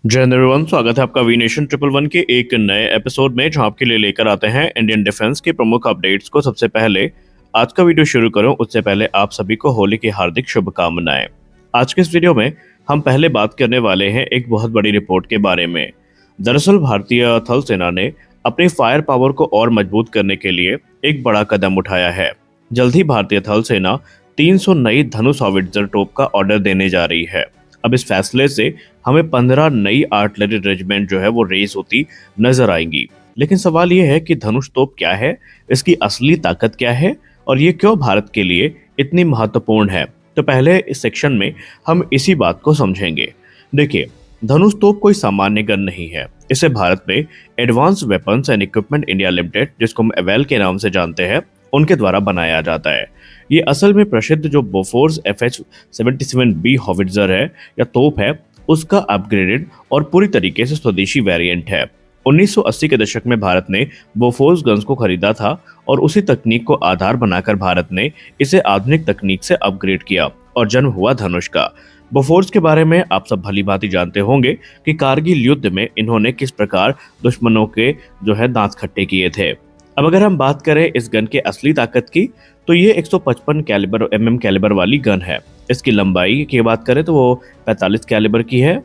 जय हिंद एवरीवन, स्वागत है आपका वी नेशन ट्रिपल वन के एक नए एपिसोड में, जहां आपके लिए लेकर आते हैं इंडियन डिफेंस के प्रमुख अपडेट्स को। सबसे पहले आज का वीडियो शुरू करूं उससे पहले आप सभी को होली की हार्दिक शुभकामनाएं। आज के इस वीडियो में हम पहले बात करने वाले हैं एक बहुत बड़ी रिपोर्ट के बारे में। दरअसल भारतीय थल सेना ने अपनी फायर पावर को और मजबूत करने के लिए एक बड़ा कदम उठाया है। जल्द ही भारतीय थल सेना 300 नई धनुष हॉविट्जर तोप का ऑर्डर देने जा रही है। अब इस फैसले से हमें 15 नई आर्टिलरी रेजिमेंट जो है वो रेस होती नजर आएंगी। लेकिन सवाल ये है कि धनुष तोप क्या है, इसकी असली ताकत क्या है और ये क्यों भारत के लिए इतनी महत्वपूर्ण है। तो पहले इस सेक्शन में हम इसी बात को समझेंगे। देखिए, धनुष तोप कोई सामान्य गन नहीं है। इसे भारत में advance weapons and equipment India limited, जिसको हम एवेल के नाम से जानते हैं, उनके द्वारा बनाया जाता है। ये असल में प्रसिद्ध जो बोफोर्स FH-77B हॉविट्जर है या तोप है, उसका अपग्रेडेड और पूरी तरीके से स्वदेशी वेरिएंट है। 1980 के दशक में भारत ने बोफोर्स गन्स को खरीदा था और उसी तकनीक को आधार बनाकर भारत ने इसे आधुनिक तकनीक से अपग्रेड किया और जन्म हुआ धनुष का। बोफोर्स के बारे में आप सब भली भांति जानते होंगे कि कारगिल युद्ध में इन्होंने किस प्रकार दुश्मनों के जो है दांत खट्टे किए थे। अब अगर हम बात करें इस गन के असली ताकत की, तो ये 155 कैलिबर कैलिबर वाली गन है। इसकी लंबाई की बात करें तो वो 45 कैलिबर की है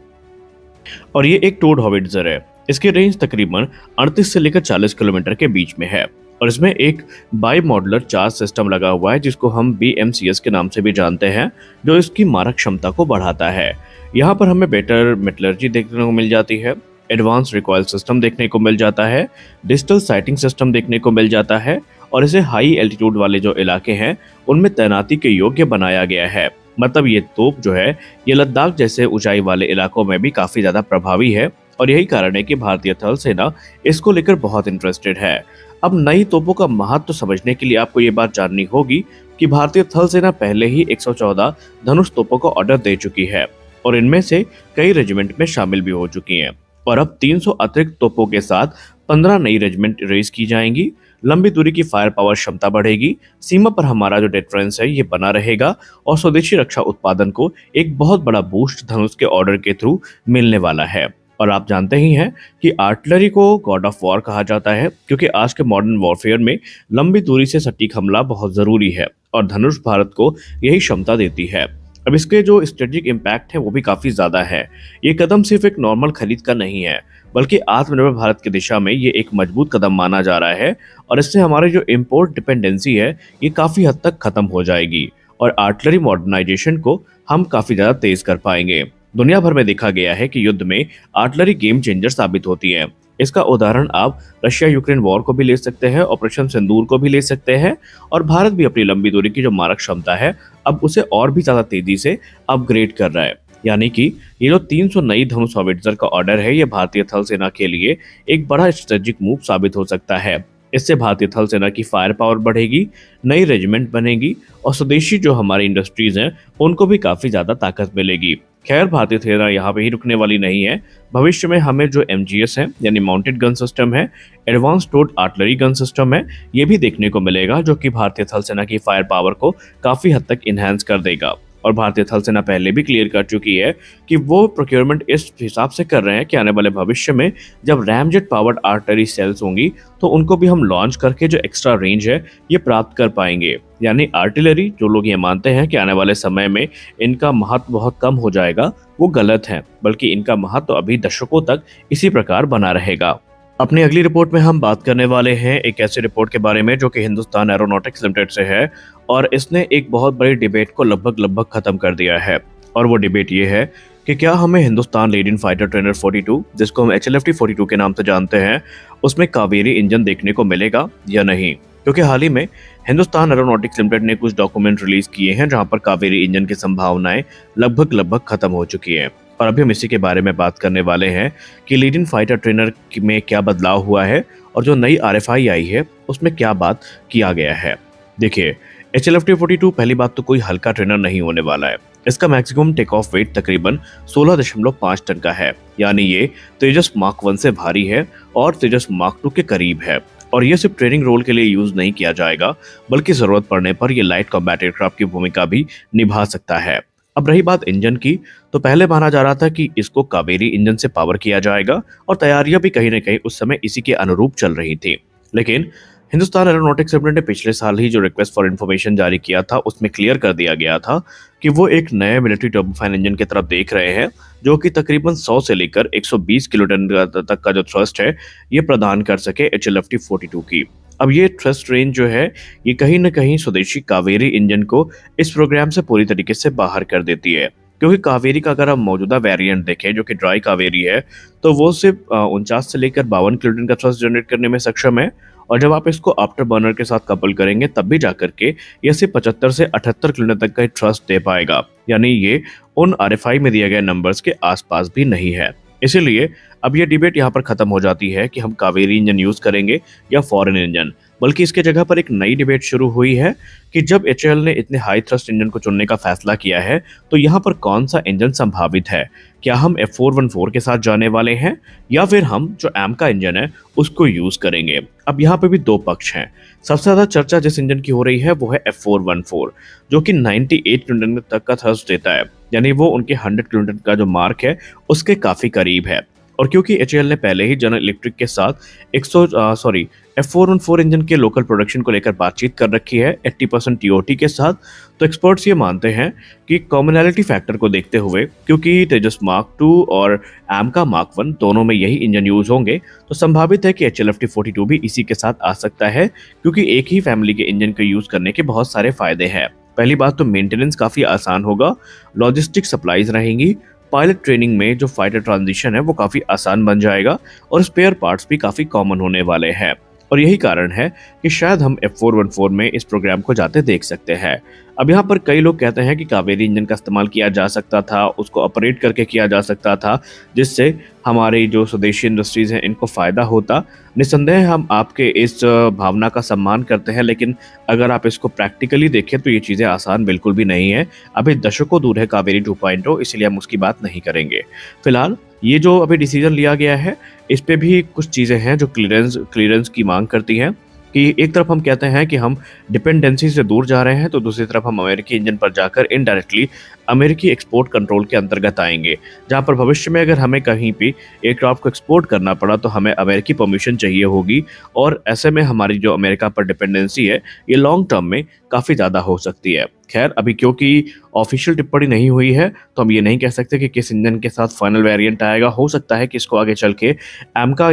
और ये एक टोड हॉविट्जर है। इसकी रेंज तकरीबन 38 से लेकर 40 किलोमीटर के बीच में है और इसमें एक बाई मॉडुलर चार्ज सिस्टम लगा हुआ है, जिसको हम BMCS के नाम से भी जानते हैं, जो इसकी मारक क्षमता को बढ़ाता है। यहाँ पर हमें बेटर मेटलर्जी देखने को मिल जाती है, एडवांस रिकॉइल सिस्टम देखने को मिल जाता है, डिजिटल साइटिंग सिस्टम देखने को मिल जाता है और इसे हाई एल्टीट्यूड वाले जो इलाके हैं उनमें तैनाती के योग्य बनाया गया है। मतलब ये तोप जो है ये लद्दाख जैसे ऊंचाई वाले इलाकों में भी काफी ज्यादा प्रभावी है और यही कारण है कि भारतीय थल सेना इसको लेकर बहुत इंटरेस्टेड है। अब नई तोपों का महत्व समझने के लिए आपको ये बात जाननी होगी कि भारतीय थल सेना पहले ही 114 धनुष तोपों का ऑर्डर दे चुकी है और इनमें से कई रेजिमेंट में शामिल भी हो चुकी हैं और अब 300 अतिरिक्त तोपों के साथ 15 नई रेजिमेंट रेस की जाएंगी। लंबी दूरी की फायर पावर क्षमता बढ़ेगी, सीमा पर हमारा जो डिफरेंस है ये बना रहेगा और स्वदेशी रक्षा उत्पादन को एक बहुत बड़ा बूस्ट धनुष के ऑर्डर के थ्रू मिलने वाला है। और आप जानते ही हैं कि आर्टिलरी को गॉड ऑफ वॉर कहा जाता है, क्योंकि आज के मॉडर्न वॉरफेयर में लंबी दूरी से सटीक हमला बहुत जरूरी है और धनुष भारत को यही क्षमता देती है। अब इसके जो स्ट्रेटेजिक इम्पैक्ट है वो भी काफी ज्यादा है। ये कदम सिर्फ एक नॉर्मल खरीद का नहीं है, बल्कि आत्मनिर्भर भारत की दिशा में ये एक मजबूत कदम माना जा रहा है और इससे हमारी जो इम्पोर्ट डिपेंडेंसी है ये काफी हद तक खत्म हो जाएगी और आर्टिलरी मॉडर्नाइजेशन को हम काफी ज्यादा तेज कर पाएंगे। दुनिया भर में देखा गया है कि युद्ध में आर्टिलरी गेम चेंजर साबित होती है। इसका उदाहरण आप रशिया यूक्रेन वॉर को भी ले सकते हैं, ऑपरेशन सिंदूर को भी ले सकते हैं और भारत भी अपनी लंबी दूरी की जो मारक क्षमता है अब उसे और भी ज्यादा तेजी से अपग्रेड कर रहा है। यानी कि ये जो 300 नई धनुष हॉविट्जर का ऑर्डर है ये भारतीय थल सेना के लिए एक बड़ा स्ट्रेटेजिक मूव साबित हो सकता है। इससे भारतीय थल सेना की फायर पावर बढ़ेगी, नई रेजिमेंट बनेगी और स्वदेशी जो हमारी इंडस्ट्रीज हैं उनको भी काफी ज्यादा ताकत मिलेगी। खैर, भारतीय सेना यहाँ पे ही रुकने वाली नहीं है। भविष्य में हमें जो MGS है यानी माउंटेड गन सिस्टम है, advance towed artillery gun system है, ये भी देखने को मिलेगा, जो कि भारतीय थल सेना की फायर पावर को काफी हद तक इनहेंस कर देगा। और भारतीय थल सेना पहले भी क्लियर कर चुकी है कि वो प्रोक्योरमेंट इस हिसाब से कर रहे हैं कि आने वाले भविष्य में जब रैमजेट पावर्ड आर्टिलरी सेल्स होंगी तो उनको भी हम लॉन्च करके जो एक्स्ट्रा रेंज है ये प्राप्त कर पाएंगे। यानी आर्टिलरी, जो लोग ये मानते हैं कि आने वाले समय में इनका महत्व बहुत कम हो जाएगा, वो गलत है, बल्कि इनका महत्व अभी दशकों तक इसी प्रकार बना रहेगा। अपनी अगली रिपोर्ट में हम बात करने वाले हैं एक ऐसी रिपोर्ट के बारे में जो कि हिंदुस्तान एरोनॉटिक्स लिमिटेड से है और इसने एक बहुत बड़ी डिबेट को लगभग खत्म कर दिया है। और वो डिबेट ये है कि क्या हमें Hindustan lead in fighter trainer 42, जिसको हम HLFT-42 के नाम से जानते हैं, उसमें कावेरी इंजन देखने को मिलेगा या नहीं। क्योंकि हाल ही में हिंदुस्तान एरोनॉटिक्स लिमिटेड ने कुछ डॉक्यूमेंट रिलीज किए हैं जहां पर कावेरी इंजन की संभावनाएं लगभग खत्म हो चुकी है और अभी हम इसी के बारे में बात करने वाले हैं कि लीड इन फाइटर ट्रेनर में क्या बदलाव हुआ है और जो नई RFI आई है उसमें क्या बात किया गया है। देखिए, HLFT-42 पहली बात तो कोई हल्का ट्रेनर नहीं होने वाला है। इसका मैक्सिमम टेक ऑफ वेट तकरीबन 16.5 टन का है, यानी ये तेजस मार्क 1 से भारी है और तेजस मार्क 2 के करीब है। और ये सिर्फ ट्रेनिंग रोल के लिए यूज नहीं किया जाएगा, बल्कि जरूरत पड़ने पर ये लाइट कॉम्बैट एयरक्राफ्ट की भूमिका भी निभा सकता है। अब रही बात इंजन की, तो पहले माना जा रहा था कि इसको कावेरी इंजन से पावर किया जाएगा और तैयारियां भी कहीं न कहीं उस समय इसी के अनुरूप चल रही थी। लेकिन हिंदुस्तान एरोनॉटिक्स लिमिटेड ने पिछले साल ही जो रिक्वेस्ट फॉर इन्फॉर्मेशन जारी किया था, उसमें क्लियर कर दिया गया था कि वो एक नए मिलिट्री टर्बोफैन इंजन की तरफ देख रहे हैं, जो कि तकरीबन 100 से लेकर 120 किलोटन तक का जो थ्रस्ट है, ये प्रदान कर सके एचएलएफटी 42 की। अब ये थ्रस्ट रेंज जो है, ये कहीं न कहीं स्वदेशी कावेरी इंजन को इस प्रोग्राम से पूरी तरीके से बाहर कर देती है। क्योंकि कावेरी का अगर हम मौजूदा वेरिएंट देखें, जो कि ड्राई कावेरी है, तो वो सिर्फ 49 से लेकर 52 किलोटन का थ्रस्ट जनरेट करने में सक्षम है। और जब आप इसको आफ्टर बर्नर के साथ कपल करेंगे, तब भी जाकर के ये सिर्फ 75 से 78 किलोमीटर तक का थ्रस्ट दे पाएगा। यानी ये उन आरएफआई में दिए गए नंबर्स के आसपास भी नहीं है। इसीलिए अब ये डिबेट यहाँ पर खत्म हो जाती है कि हम कावेरी इंजन यूज करेंगे या फॉरेन इंजन, बल्कि इसके जगह पर एक नई डिबेट शुरू हुई है कि जब एचएएल ने इतने हाई थ्रस्ट इंजन को चुनने का फैसला किया है, तो यहाँ पर कौन सा इंजन संभावित है। क्या हम F414 के साथ जाने वाले हैं या फिर हम जो एमका इंजन है उसको यूज करेंगे। अब यहाँ पे भी दो पक्ष हैं। सबसे ज्यादा चर्चा जिस इंजन की हो रही है वो है F414, जो कि 98 किलोमीटर तक का थ्रस्ट देता है, यानी वो उनके 100 किलोमीटर का जो मार्क है उसके काफी करीब है। और क्योंकि एचएएल ने पहले ही जनरल इलेक्ट्रिक के साथ F414 इंजन के लोकल प्रोडक्शन को लेकर बातचीत कर रखी है 80% टीओटी के साथ, तो एक्सपर्ट्स ये मानते हैं कि कॉमनैलिटी फैक्टर को देखते हुए, क्योंकि तेजस मार्क 2 और एमका मार्क 1 दोनों में यही इंजन यूज होंगे, तो संभावित है कि एचएलएफटी 42 भी इसी के साथ आ सकता है, क्योंकि एक ही फैमिली के इंजन को यूज करने के बहुत सारे फायदे हैं। पहली बात तो मेंटेनेंस काफी आसान होगा, लॉजिस्टिक सप्लाईज रहेंगी, पायलट ट्रेनिंग में जो फाइटर ट्रांजिशन है वो काफी आसान बन जाएगा और स्पेयर पार्ट्स भी काफी कॉमन होने वाले हैं। और यही कारण है कि शायद हम F414 में इस प्रोग्राम को जाते देख सकते हैं। अब यहाँ पर कई लोग कहते हैं कि कावेरी इंजन का इस्तेमाल किया जा सकता था, उसको ऑपरेट करके किया जा सकता था, जिससे हमारी जो स्वदेशी इंडस्ट्रीज हैं इनको फायदा होता। निस्संदेह हम आपके इस भावना का सम्मान करते हैं, लेकिन अगर आप इसको प्रैक्टिकली देखें तो ये चीज़ें आसान बिल्कुल भी नहीं है। अभी दशकों दूर है कावेरी 2.0, इसलिए हम उसकी बात नहीं करेंगे। फिलहाल ये जो अभी डिसीजन लिया गया है, इस पे भी कुछ चीज़ें हैं जो क्लियरेंस की मांग करती हैं। कि एक तरफ हम कहते हैं कि हम डिपेंडेंसी से दूर जा रहे हैं, तो दूसरी तरफ हम अमेरिकी इंजन पर जाकर इनडायरेक्टली अमेरिकी एक्सपोर्ट कंट्रोल के अंतर्गत आएंगे, जहां पर भविष्य में अगर हमें कहीं भी एयरक्राफ्ट को एक्सपोर्ट करना पड़ा तो हमें अमेरिकी परमिशन चाहिए होगी। और ऐसे में हमारी जो अमेरिका पर डिपेंडेंसी है, ये लॉन्ग टर्म में काफ़ी ज़्यादा हो सकती है। खैर, अभी क्योंकि ऑफिशियल टिप्पणी नहीं हुई है, तो हम ये नहीं कह सकते कि किस इंजन के साथ फाइनल वेरिएंट आएगा। हो सकता है कि इसको आगे चल के एमका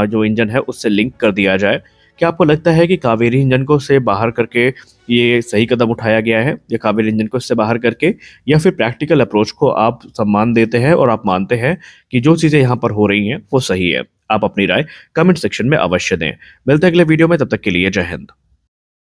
जो इंजन है उससे लिंक कर दिया जाए। क्या आपको लगता है कि कावेरी इंजन को से बाहर करके ये सही कदम उठाया गया है, या कावेरी इंजन को इससे बाहर करके, या फिर प्रैक्टिकल अप्रोच को आप सम्मान देते हैं और आप मानते हैं कि जो चीज़ें यहाँ पर हो रही हैं वो सही है? आप अपनी राय कमेंट सेक्शन में अवश्य दें। मिलते हैं अगले वीडियो में, तब तक के लिए जय हिंद।